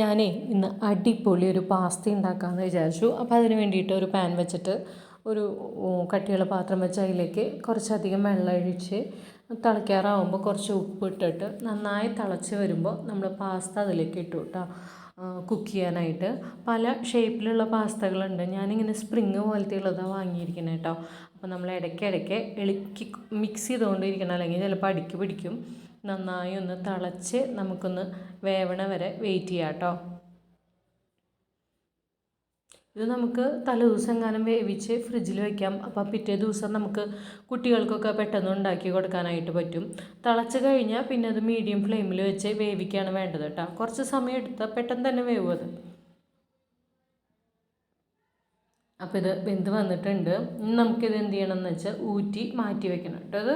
ഞാനേ ഇന്ന് അടിപൊളി ഒരു പാസ്ത ഉണ്ടാക്കാമെന്ന് വിചാരിച്ചു. അപ്പോൾ അതിന് വേണ്ടിയിട്ട് ഒരു പാൻ വെച്ചിട്ട് ഒരു കട്ടിയുള്ള പാത്രം വെച്ച് അതിലേക്ക് കുറച്ചധികം വെള്ളം ഒഴിച്ച് തിളയ്ക്കാറാവുമ്പോൾ കുറച്ച് ഉപ്പ് ഇട്ടിട്ട് നന്നായി തിളച്ച് വരുമ്പോൾ നമ്മൾ പാസ്ത അതിലേക്ക് ഇട്ടു കേട്ടോ. കുക്ക് ചെയ്യാനായിട്ട് പല ഷേപ്പിലുള്ള പാസ്തകളുണ്ട്. ഞാനിങ്ങനെ സ്പ്രിങ് പോലത്തെ ഉള്ളതാണ് വാങ്ങിയിരിക്കുന്നത് കേട്ടോ. അപ്പോൾ നമ്മൾ ഇടയ്ക്കിടയ്ക്ക് ഇളക്കി മിക്സ് ചെയ്തുകൊണ്ടിരിക്കണം, അല്ലെങ്കിൽ ചിലപ്പോൾ അടിക്ക് പിടിക്കും. നന്നായി ഒന്ന് തിളച്ച് നമുക്കൊന്ന് വേവണ വരെ വെയിറ്റ് ചെയ്യാം കേട്ടോ. ഇത് നമുക്ക് തലേദിവസം എങ്ങാനും വേവിച്ച് ഫ്രിഡ്ജിൽ വയ്ക്കാം. അപ്പോൾ പിറ്റേ ദിവസം നമുക്ക് കുട്ടികൾക്കൊക്കെ പെട്ടെന്ന് ഉണ്ടാക്കി കൊടുക്കാനായിട്ട് പറ്റും. തിളച്ച് കഴിഞ്ഞാൽ പിന്നെ അത് മീഡിയം ഫ്ലെയിമിൽ വെച്ച് വേവിക്കുകയാണ് വേണ്ടത് കേട്ടോ. കുറച്ച് സമയം എടുത്താൽ പെട്ടെന്ന് തന്നെ വേവും അത്. അപ്പോൾ ഇത് വെന്ത് വന്നിട്ടുണ്ട്. നമുക്കിത് എന്ത് ചെയ്യണമെന്ന് വെച്ചാൽ ഊറ്റി മാറ്റി വെക്കണം കേട്ടോ. അത്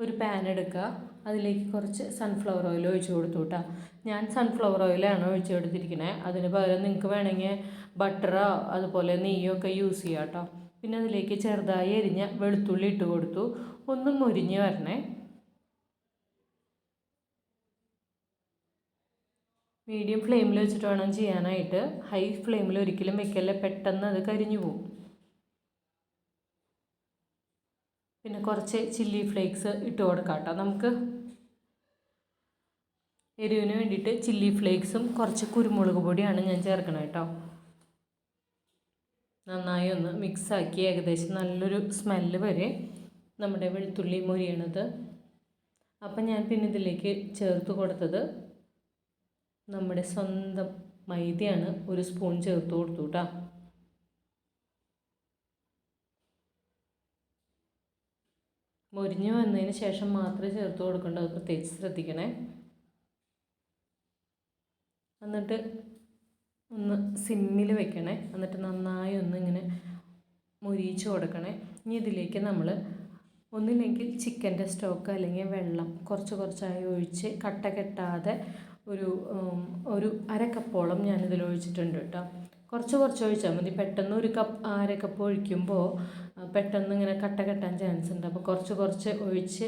ഒരു പാൻ എടുക്കുക, അതിലേക്ക് കുറച്ച് സൺഫ്ലവർ ഓയിൽ ഒഴിച്ച് കൊടുത്തു കേട്ടോ. ഞാൻ സൺഫ്ലവർ ഓയിലാണ് ഒഴിച്ച് കൊടുത്തിരിക്കുന്നത്. അതിന് പകരം നിങ്ങൾക്ക് വേണമെങ്കിൽ ബട്ടറോ അതുപോലെ നെയ്യോ ഒക്കെ യൂസ് ചെയ്യാം കേട്ടോ. പിന്നെ അതിലേക്ക് ചെറുതായി എരിഞ്ഞ വെളുത്തുള്ളി ഇട്ട് കൊടുത്തു. ഒന്ന് മൊരിഞ്ഞ് വരണേ. മീഡിയം ഫ്ലെയിമിൽ വെച്ചിട്ട് വേണം ചെയ്യാനായിട്ട്. ഹൈ ഫ്ലെയിമിൽ ഒരിക്കലും വെക്കല്ലേ, പെട്ടെന്ന് അത് കരിഞ്ഞു പോകും. പിന്നെ കുറച്ച് ചില്ലി ഫ്ലേക്സ് ഇട്ട് കൊടുക്കാം കേട്ടോ. നമുക്ക് എരിവിന് വേണ്ടിയിട്ട് ചില്ലി ഫ്ലേക്സും കുറച്ച് കുരുമുളക് പൊടിയാണ് ഞാൻ ചേർക്കണം കേട്ടോ. നന്നായി ഒന്ന് മിക്സാക്കി ഏകദേശം നല്ലൊരു സ്മെല്ല് വരെ നമ്മുടെ വെളുത്തുള്ളി മൊരിയണത്. അപ്പം ഞാൻ പിന്നെ ഇതിലേക്ക് ചേർത്ത് കൊടുത്തത് നമ്മുടെ സ്വന്തം മൈദയാണ്. ഒരു സ്പൂൺ ചേർത്ത് കൊടുത്തു കേട്ടോ. മൊരിഞ്ഞ് വന്നതിന് ശേഷം മാത്രമേ ചേർത്ത് കൊടുക്കേണ്ടത്, പ്രത്യേകിച്ച് ശ്രദ്ധിക്കണേ. എന്നിട്ട് ഒന്ന് സിമ്മിൽ വെക്കണേ. എന്നിട്ട് നന്നായി ഒന്ന് ഇങ്ങനെ മൊരിയിച്ച് കൊടുക്കണേ. ഇനി ഇതിലേക്ക് നമ്മൾ ഒന്നില്ലെങ്കിൽ ചിക്കൻ്റെ സ്റ്റോക്ക് അല്ലെങ്കിൽ വെള്ളം കുറച്ച് കുറച്ചായി ഒഴിച്ച് കട്ട കെട്ടാതെ ഒരു അര കപ്പോളം ഞാനിതിൽ ഒഴിച്ചിട്ടുണ്ട് കേട്ടോ. കുറച്ച് കുറച്ച് ഒഴിച്ചാൽ മതി. പെട്ടെന്ന് ഒരു അര കപ്പ് ഒഴിക്കുമ്പോൾ പെട്ടെന്ന് ഇങ്ങനെ കട്ട കെട്ടാൻ ചാൻസ് ഉണ്ട്. അപ്പോൾ കുറച്ച് കുറച്ച് ഒഴിച്ച്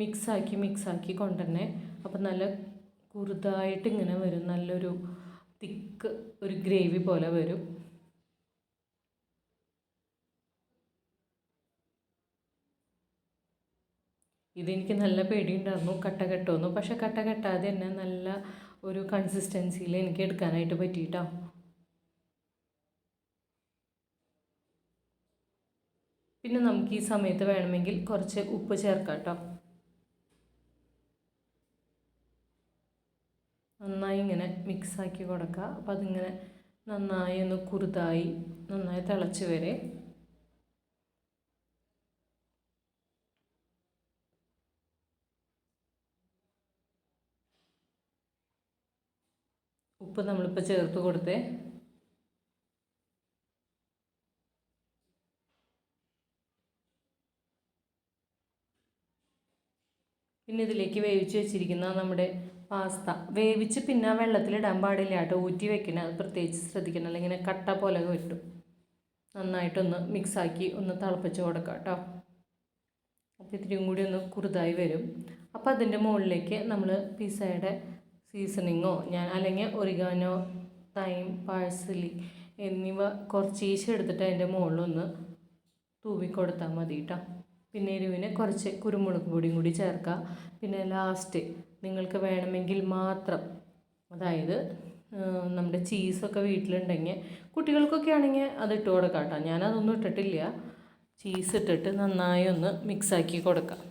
മിക്സാക്കി കൊണ്ടുതന്നെ. അപ്പം നല്ല കുറുതായിട്ട് ഇങ്ങനെ വരും, നല്ലൊരു തിക്ക് ഒരു ഗ്രേവി പോലെ വരും. ഇതെനിക്ക് നല്ല പേടിയുണ്ടായിരുന്നു കട്ട കെട്ടുമെന്നു. പക്ഷെ കട്ട കെട്ടാതെ തന്നെ നല്ല ഒരു കൺസിസ്റ്റൻസിയിൽ എനിക്ക് എടുക്കാനായിട്ട് പറ്റിയിട്ടോ. പിന്നെ നമുക്ക് ഈ സമയത്ത് വേണമെങ്കിൽ കുറച്ച് ഉപ്പ് ചേർക്കാം കേട്ടോ. നന്നായി ഇങ്ങനെ മിക്സാക്കി കൊടുക്കുക. അപ്പോൾ അതിങ്ങനെ നന്നായി ഒന്ന് കുറുതായി നന്നായി തിളച്ച് വരെ. ഉപ്പ് നമ്മളിപ്പോൾ ചേർത്ത് കൊടുത്തേ. പിന്നെ ഇതിലേക്ക് വേവിച്ച് വെച്ചിരിക്കുന്ന നമ്മുടെ പാസ്ത വേവിച്ച് പിന്നെ വെള്ളത്തിലിടാൻ പാടില്ല കേട്ടോ. ഊറ്റി വെക്കണം, അത് പ്രത്യേകിച്ച് ശ്രദ്ധിക്കണം, അല്ലെങ്കിൽ ഇങ്ങനെ കട്ട പോലെ കിട്ടും. നന്നായിട്ടൊന്ന് മിക്സാക്കി ഒന്ന് തിളപ്പിച്ച് കൊടുക്കാം കേട്ടോ. അപ്പോൾ ഇത്തിരിയും കൂടി ഒന്ന് കുറുതായി വരും. അപ്പോൾ അതിൻ്റെ മുകളിലേക്ക് നമ്മൾ പിസ്സയുടെ സീസണിങ്ങോ അല്ലെങ്കിൽ ഒറിഗാനോ, തൈം, പാഴ്സലി എന്നിവ കുറച്ച് എടുത്തിട്ട് അതിൻ്റെ മുകളിലൊന്ന് തൂവിക്കൊടുത്താൽ മതി കേട്ടോ. പിന്നെ എരിവിന് കുറച്ച് കുരുമുളക് പൊടിയും കൂടി ചേർക്കുക. പിന്നെ ലാസ്റ്റ് നിങ്ങൾക്ക് വേണമെങ്കിൽ മാത്രം, അതായത് നമ്മുടെ ചീസൊക്കെ വീട്ടിലുണ്ടെങ്കിൽ കുട്ടികൾക്കൊക്കെ ആണെങ്കിൽ അത് ഇട്ട് കൊടുക്കാം കേട്ടോ. ഞാനതൊന്നും ഇട്ടിട്ടില്ല. ചീസ് ഇട്ടിട്ട് നന്നായി ഒന്ന് മിക്സാക്കി കൊടുക്കാം.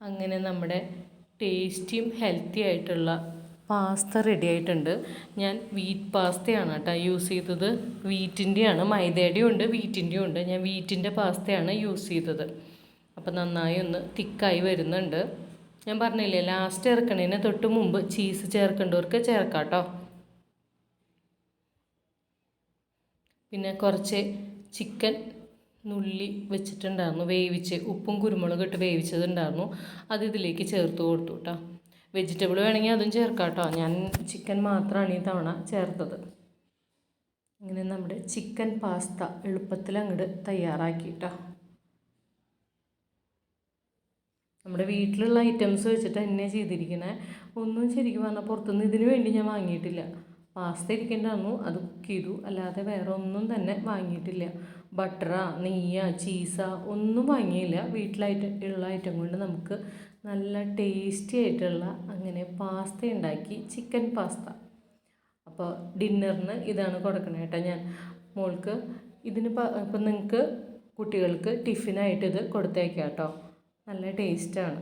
അങ്ങനെ നമ്മുടെ ടേസ്റ്റിയും ഹെൽത്തി ആയിട്ടുള്ള പാസ്ത റെഡി ആയിട്ടുണ്ട്. ഞാൻ വീറ്റ് പാസ്തയാണ് കേട്ടോ യൂസ് ചെയ്തത്. വീറ്റിൻ്റെയാണ്, മൈദയുടെയും ഉണ്ട് വീറ്റിൻ്റെയും ഉണ്ട്. ഞാൻ വീറ്റിൻ്റെ പാസ്തയാണ് യൂസ് ചെയ്തത്. അപ്പോൾ നന്നായി ഒന്ന് തിക്കായി വരുന്നുണ്ട്. ഞാൻ പറഞ്ഞില്ലേ, ലാസ്റ്റ് ഇറക്കണതിന് തൊട്ട് മുമ്പ് ചീസ് ചേർക്കേണ്ടവർക്ക് ചേർക്കാം കേട്ടോ. പിന്നെ കുറച്ച് ചിക്കൻ നുള്ളി വെച്ചിട്ടുണ്ടായിരുന്നു, വേവിച്ച് ഉപ്പും കുരുമുളകും ഇട്ട് വേവിച്ചതുണ്ടായിരുന്നു. അത് ഇതിലേക്ക് ചേർത്ത് കൊടുത്തു കേട്ടോ. വെജിറ്റബിൾ വേണമെങ്കിൽ അതും ചേർക്കാം കേട്ടോ. ഞാൻ ചിക്കൻ മാത്രമാണ് ഈ തവണ ചേർത്തത്. ഇങ്ങനെ നമ്മുടെ ചിക്കൻ പാസ്ത എളുപ്പത്തിൽ അങ്ങോട്ട് തയ്യാറാക്കി കേട്ടോ. നമ്മുടെ വീട്ടിലുള്ള ഐറ്റംസ് വെച്ചിട്ട് തന്നെ ചെയ്തിരിക്കണേ. ഒന്നും ശരിക്കും പറഞ്ഞാൽ പുറത്തുനിന്ന് ഇതിന് വേണ്ടി ഞാൻ വാങ്ങിയിട്ടില്ല. പാസ്ത ഇരിക്കേണ്ടായിരുന്നു, അത് കുക്ക് ചെയ്തു. അല്ലാതെ വേറെ ഒന്നും തന്നെ വാങ്ങിയിട്ടില്ല. ബട്ടറാ, നെയ്യാ, ചീസാ ഒന്നും വാങ്ങിയില്ല. വീട്ടിലായിട്ട് ഉള്ള ഐറ്റം കൊണ്ട് നമുക്ക് നല്ല ടേസ്റ്റി ആയിട്ടുള്ള അങ്ങനെ പാസ്ത ഉണ്ടാക്കി, ചിക്കൻ പാസ്ത. അപ്പോൾ ഡിന്നറിന് ഇതാണ് കൊടുക്കണേ കേട്ടോ ഞാൻ മോൾക്ക്. ഇതിന് ഇപ്പം നിങ്ങൾക്ക് കുട്ടികൾക്ക് ടിഫിനായിട്ട് ഇത് കൊടുത്തേക്കാം കേട്ടോ. നല്ല ടേസ്റ്റാണ്.